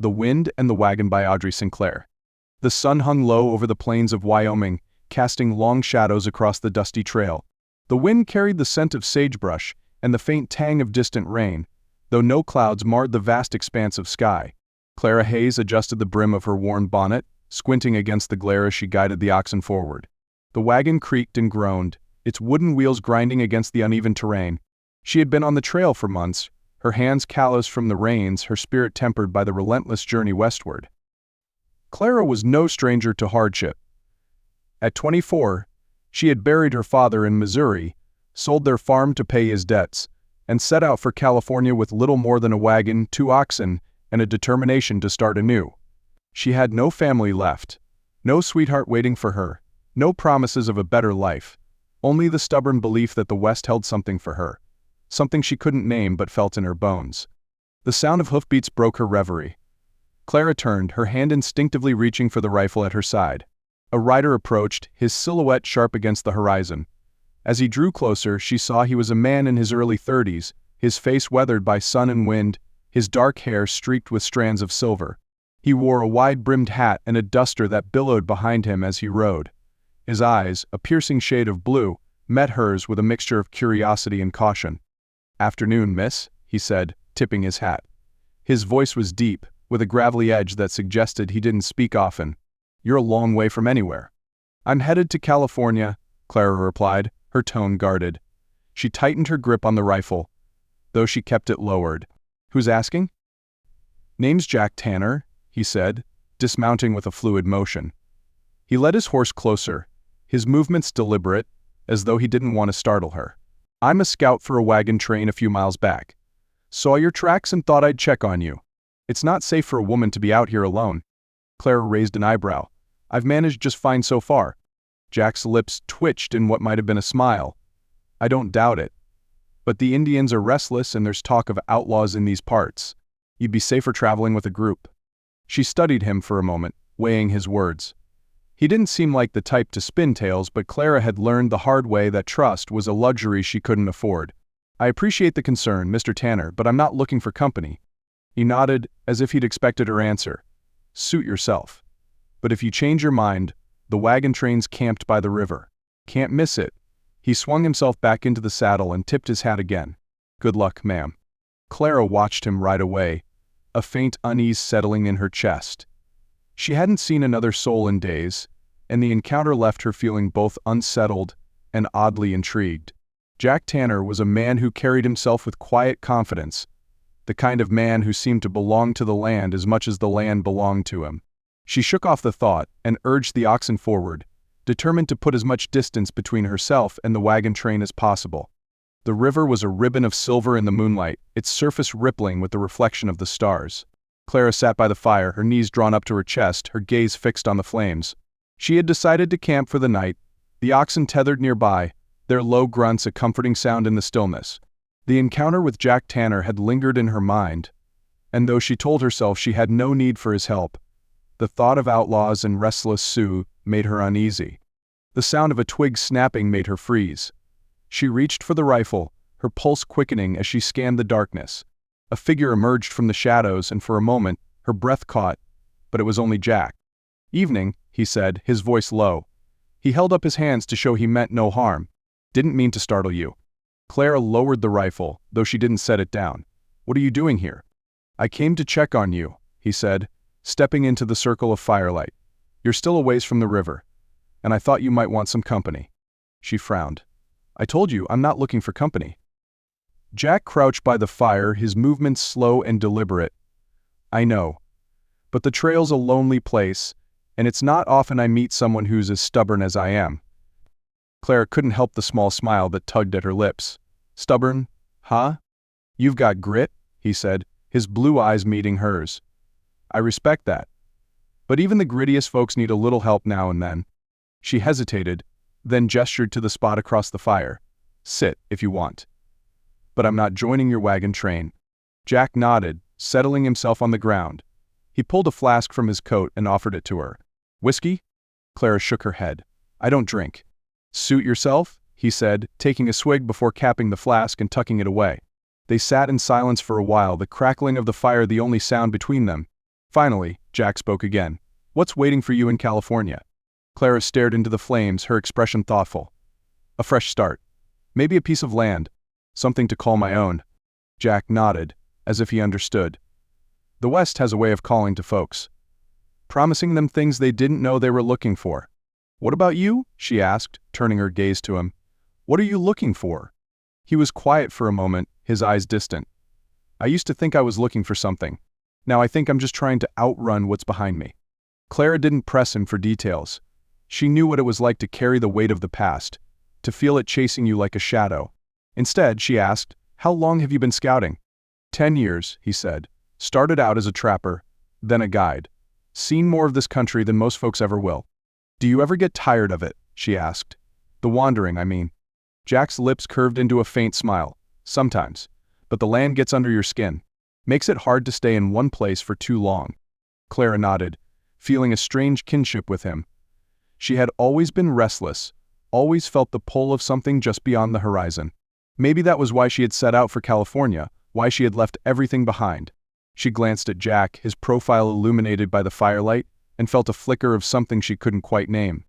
The Wind and the Wagon by Audrey Sinclair. The sun hung low over the plains of Wyoming, casting long shadows across the dusty trail. The wind carried the scent of sagebrush and the faint tang of distant rain, though no clouds marred the vast expanse of sky. Clara Hayes adjusted the brim of her worn bonnet, squinting against the glare as she guided the oxen forward. The wagon creaked and groaned, its wooden wheels grinding against the uneven terrain. She had been on the trail for months, her hands calloused from the reins, her spirit tempered by the relentless journey westward. Clara was no stranger to hardship. At 24, she had buried her father in Missouri, sold their farm to pay his debts, and set out for California with little more than a wagon, 2 oxen, and a determination to start anew. She had no family left, no sweetheart waiting for her, no promises of a better life, only the stubborn belief that the West held something for her, something she couldn't name but felt in her bones. The sound of hoofbeats broke her reverie. Clara turned, her hand instinctively reaching for the rifle at her side. A rider approached, his silhouette sharp against the horizon. As he drew closer, she saw he was a man in his early 30s, his face weathered by sun and wind, his dark hair streaked with strands of silver. He wore a wide-brimmed hat and a duster that billowed behind him as he rode. His eyes, a piercing shade of blue, met hers with a mixture of curiosity and caution. "Afternoon, miss," he said, tipping his hat. His voice was deep, with a gravelly edge that suggested he didn't speak often. "You're a long way from anywhere." "I'm headed to California," Clara replied, her tone guarded. She tightened her grip on the rifle, though she kept it lowered. "Who's asking?" "Name's Jack Tanner," he said, dismounting with a fluid motion. He led his horse closer, his movements deliberate, as though he didn't want to startle her. "I'm a scout for a wagon train a few miles back. Saw your tracks and thought I'd check on you. It's not safe for a woman to be out here alone." Clara raised an eyebrow. "I've managed just fine so far." Jack's lips twitched in what might have been a smile. "I don't doubt it. But the Indians are restless and there's talk of outlaws in these parts. You'd be safer traveling with a group." She studied him for a moment, weighing his words. He didn't seem like the type to spin tales, but Clara had learned the hard way that trust was a luxury she couldn't afford. "I appreciate the concern, Mr. Tanner, but I'm not looking for company." He nodded, as if he'd expected her answer. "Suit yourself. But if you change your mind, the wagon train's camped by the river. Can't miss it." He swung himself back into the saddle and tipped his hat again. "Good luck, ma'am." Clara watched him ride away, a faint unease settling in her chest. She hadn't seen another soul in days, and the encounter left her feeling both unsettled and oddly intrigued. Jack Tanner was a man who carried himself with quiet confidence, the kind of man who seemed to belong to the land as much as the land belonged to him. She shook off the thought and urged the oxen forward, determined to put as much distance between herself and the wagon train as possible. The river was a ribbon of silver in the moonlight, its surface rippling with the reflection of the stars. Clara sat by the fire, her knees drawn up to her chest, her gaze fixed on the flames. She had decided to camp for the night, the oxen tethered nearby, their low grunts a comforting sound in the stillness. The encounter with Jack Tanner had lingered in her mind, and though she told herself she had no need for his help, the thought of outlaws and restless Sioux made her uneasy. The sound of a twig snapping made her freeze. She reached for the rifle, her pulse quickening as she scanned the darkness. A figure emerged from the shadows, and for a moment, her breath caught, but it was only Jack. "Evening," he said, his voice low. He held up his hands to show he meant no harm. "Didn't mean to startle you." Clara lowered the rifle, though she didn't set it down. "What are you doing here?" "I came to check on you," he said, stepping into the circle of firelight. "You're still a ways from the river, and I thought you might want some company." She frowned. "I told you I'm not looking for company." Jack crouched by the fire, his movements slow and deliberate. "I know. But the trail's a lonely place, and it's not often I meet someone who's as stubborn as I am." Clara couldn't help the small smile that tugged at her lips. "Stubborn, huh? You've got grit," he said, his blue eyes meeting hers. "I respect that. But even the grittiest folks need a little help now and then." She hesitated, then gestured to the spot across the fire. "Sit, if you want. But I'm not joining your wagon train." Jack nodded, settling himself on the ground. He pulled a flask from his coat and offered it to her. "Whiskey?" Clara shook her head. "I don't drink." "Suit yourself," he said, taking a swig before capping the flask and tucking it away. They sat in silence for a while, the crackling of the fire the only sound between them. Finally, Jack spoke again. "What's waiting for you in California?" Clara stared into the flames, her expression thoughtful. "A fresh start. Maybe a piece of land. Something to call my own." Jack nodded, as if he understood. The West has a way of calling to folks, promising them things they didn't know they were looking for. "What about you?" she asked, turning her gaze to him. "What are you looking for?" He was quiet for a moment, his eyes distant. "I used to think I was looking for something. Now I think I'm just trying to outrun what's behind me." Clara didn't press him for details. She knew what it was like to carry the weight of the past, to feel it chasing you like a shadow. Instead, she asked, "How long have you been scouting?" 10 years, he said. "Started out as a trapper, then a guide. Seen more of this country than most folks ever will." "Do you ever get tired of it?" she asked. "The wandering, I mean." Jack's lips curved into a faint smile. "Sometimes. But the land gets under your skin. Makes it hard to stay in one place for too long." Clara nodded, feeling a strange kinship with him. She had always been restless, always felt the pull of something just beyond the horizon. Maybe that was why she had set out for California, why she had left everything behind. She glanced at Jack, his profile illuminated by the firelight, and felt a flicker of something she couldn't quite name.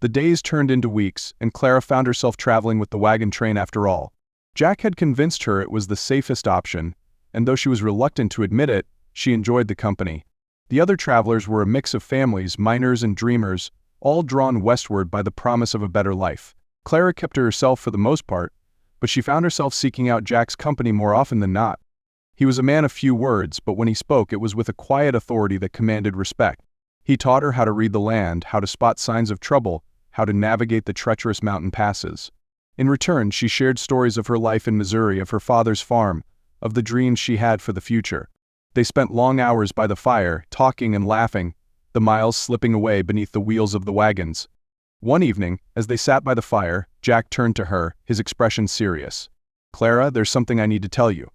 The days turned into weeks, and Clara found herself traveling with the wagon train after all. Jack had convinced her it was the safest option, and though she was reluctant to admit it, she enjoyed the company. The other travelers were a mix of families, miners and dreamers, all drawn westward by the promise of a better life. Clara kept to herself for the most part, but she found herself seeking out Jack's company more often than not. He was a man of few words, but when he spoke it was with a quiet authority that commanded respect. He taught her how to read the land, how to spot signs of trouble, how to navigate the treacherous mountain passes. In return, she shared stories of her life in Missouri, of her father's farm, of the dreams she had for the future. They spent long hours by the fire, talking and laughing, the miles slipping away beneath the wheels of the wagons. One evening, as they sat by the fire, Jack turned to her, his expression serious. "Clara, there's something I need to tell you."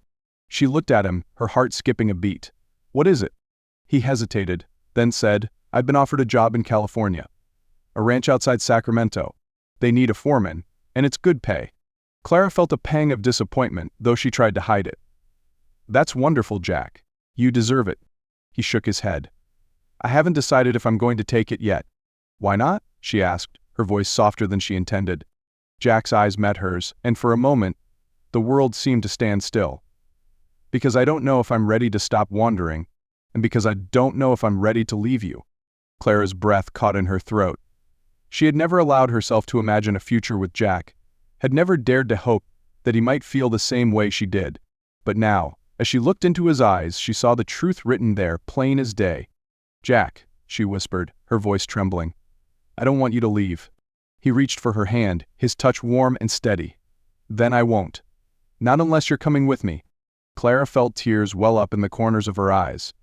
She looked at him, her heart skipping a beat. "What is it?" He hesitated, then said, "I've been offered a job in California. A ranch outside Sacramento. They need a foreman, and it's good pay." Clara felt a pang of disappointment, though she tried to hide it. "That's wonderful, Jack. You deserve it." He shook his head. "I haven't decided if I'm going to take it yet." "Why not?" she asked, her voice softer than she intended. Jack's eyes met hers, and for a moment, the world seemed to stand still. "Because I don't know if I'm ready to stop wandering, and because I don't know if I'm ready to leave you." Clara's breath caught in her throat. She had never allowed herself to imagine a future with Jack, had never dared to hope that he might feel the same way she did. But now, as she looked into his eyes, she saw the truth written there, plain as day. "Jack," she whispered, her voice trembling, "I don't want you to leave." He reached for her hand, his touch warm and steady. "Then I won't. Not unless you're coming with me." Clara felt tears well up in the corners of her eyes.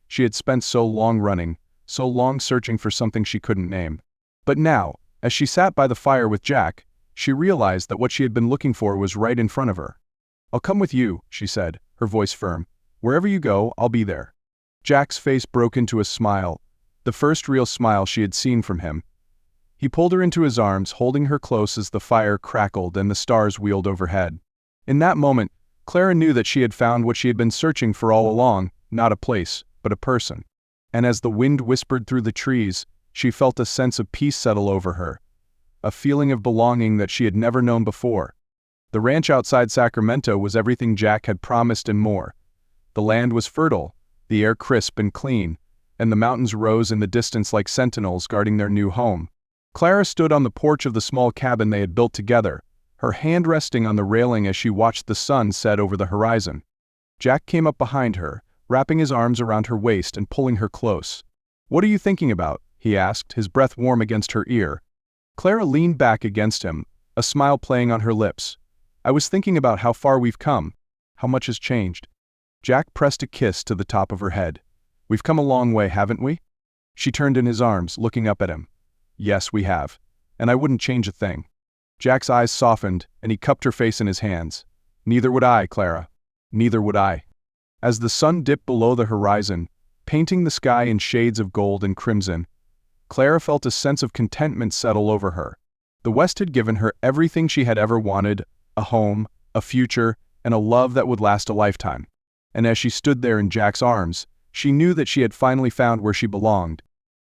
She had spent so long running, so long searching for something she couldn't name. But now, as she sat by the fire with Jack, she realized that what she had been looking for was right in front of her. "I'll come with you," she said, her voice firm. "Wherever you go, I'll be there." Jack's face broke into a smile, the first real smile she had seen from him. He pulled her into his arms, holding her close as the fire crackled and the stars wheeled overhead. In that moment, Clara knew that she had found what she had been searching for all along, not a place, but a person. And as the wind whispered through the trees, she felt a sense of peace settle over her, a feeling of belonging that she had never known before. The ranch outside Sacramento was everything Jack had promised and more. The land was fertile, the air crisp and clean, and the mountains rose in the distance like sentinels guarding their new home. Clara stood on the porch of the small cabin they had built together, her hand resting on the railing as she watched the sun set over the horizon. Jack came up behind her, wrapping his arms around her waist and pulling her close. "What are you thinking about?" he asked, his breath warm against her ear. Clara leaned back against him, a smile playing on her lips. "I was thinking about how far we've come, how much has changed." Jack pressed a kiss to the top of her head. "We've come a long way, haven't we?" She turned in his arms, looking up at him. "Yes, we have. And I wouldn't change a thing." Jack's eyes softened, and he cupped her face in his hands. "Neither would I, Clara. Neither would I." As the sun dipped below the horizon, painting the sky in shades of gold and crimson, Clara felt a sense of contentment settle over her. The West had given her everything she had ever wanted, a home, a future, and a love that would last a lifetime. And as she stood there in Jack's arms, She knew that she had finally found where she belonged,